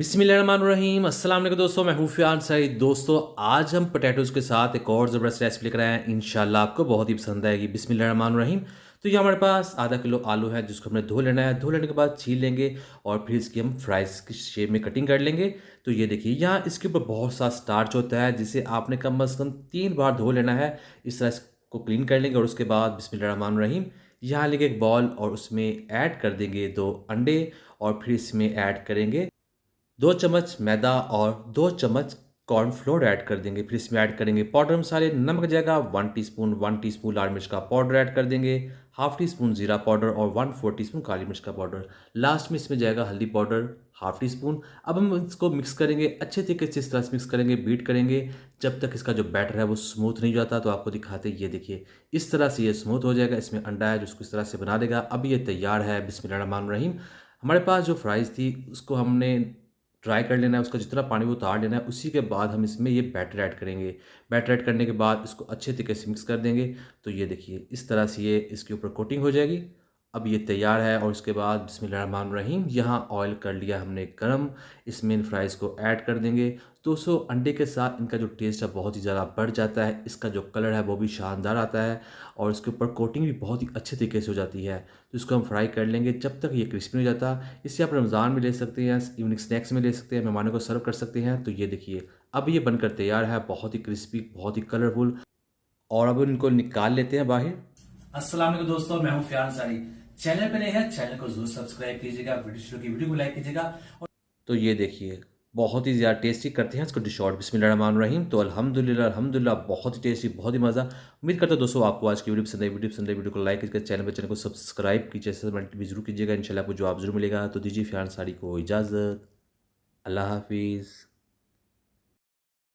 बिस्मिल्लाहिर्रहमानिर्रहीम अस्सलाम वालेकुम दोस्तों, मैं हूँ फ़ियान सईद। दोस्तों, आज हम पोटैटोज़ के साथ एक और ज़बरदस्त रेसिपी लेकर आए हैं। इंशाल्लाह आपको बहुत ही पसंद आएगी। बिस्मिल्लाहिर्रहमानिर्रहीम। तो ये हमारे पास आधा किलो आलू है जिसको हमने धो लेना है। धो लेने के बाद छील लेंगे और फिर इसकी हम फ्राइज़ की शेप में कटिंग कर लेंगे। तो ये देखिए, यहाँ इसके ऊपर बहुत सा स्टार्च होता है जिसे आपने कम से कम 3 बार धो लेना है। इस तरह इसको क्लीन कर लेंगे और उसके बाद बिस्मिल्लाहिर्रहमानिर्रहीम यहाँ लेंगे एक बॉल और उसमें ऐड कर देंगे 2 अंडे और फिर इसमें ऐड करेंगे 2 चम्मच मैदा और 2 चम्मच कॉर्नफ्लोर ऐड कर देंगे। फिर इसमें ऐड करेंगे पाउडर मसाले, नमक की जगह 1 टीस्पून लाल मिर्च का पाउडर ऐड कर देंगे, हाफ़ टी स्पून ज़ीरा पाउडर और 1/4 टीस्पून काली मिर्च का पाउडर। लास्ट में इसमें जाएगा हल्दी पाउडर हाफ़ टी स्पून। अब हम इसको मिक्स करेंगे अच्छे तरीके से, इस तरह से मिक्स करेंगे, बीट करेंगे जब तक इसका जो बैटर है वो स्मूथ नहीं हो जाता। तो आपको दिखाते ये देखिए, इस तरह से ये स्मूथ हो जाएगा। इसमें अंडा है जो इसको इस तरह से बना देगा। अब ये तैयार है। बिस्मिल्लाहिर्रहमानिर्रहीम। हमारे पास जो फ्राइज़ थी उसको हमने ट्राई कर लेना है, उसका जितना पानी वो उतार लेना है। उसी के बाद हम इसमें ये बैटर ऐड करेंगे। बैटर ऐड करने के बाद इसको अच्छे तरीके से मिक्स कर देंगे। तो ये देखिए, इस तरह से ये इसके ऊपर कोटिंग हो जाएगी। अब ये तैयार है और उसके बाद बिस्मिल्लाहिर्रहमानिर्रहीम यहाँ ऑयल कर लिया हमने गरम। इसमें इन फ्राइज़ को ऐड कर देंगे। दोस्तों, अंडे के साथ इनका जो टेस्ट है बहुत ही ज़्यादा बढ़ जाता है। इसका जो कलर है वो भी शानदार आता है और इसके ऊपर कोटिंग भी बहुत ही अच्छे तरीके से हो जाती है। तो इसको हम फ्राई कर लेंगे जब तक ये क्रिस्पी नहीं हो जाता। इसे आप रमज़ान में ले सकते हैं, इवनिंग स्नैक्स में ले सकते हैं, मेहमानों को सर्व कर सकते हैं। तो ये देखिए, अब ये बनकर तैयार है, बहुत ही क्रिस्पी, बहुत ही कलरफुल। और अब इनको निकाल लेते हैं बाहर। अस्सलाम वालेकुम दोस्तों, मैं हूं फ़ियान सारी। चैनल पे नए हैं, चैनल को जरूर सब्सक्राइब कीजिएगा, वीडियो को लाइक कीजिएगा। तो ये देखिए, बहुत ही ज़्यादा टेस्टी करते हैं इसको डिश आउट। बिस्मिल्लाहिर्रहमानिर्रहीम। तो अल्हम्दुलिल्लाह अल्हम्दुलिल्लाह, बहुत ही टेस्टी, बहुत ही मज़ा। उम्मीद करता हूँ दोस्तों आपको आज की वीडियो को लाइक कीजिएगा, चैनल को सब्सक्राइब कीजिए, भी जरूर कीजिएगा। इंशाल्लाह आपको जवाब जरूर मिलेगा। तो दीजिए फ़ियान सारी को इजाज़त। अल्लाह हाफिज़।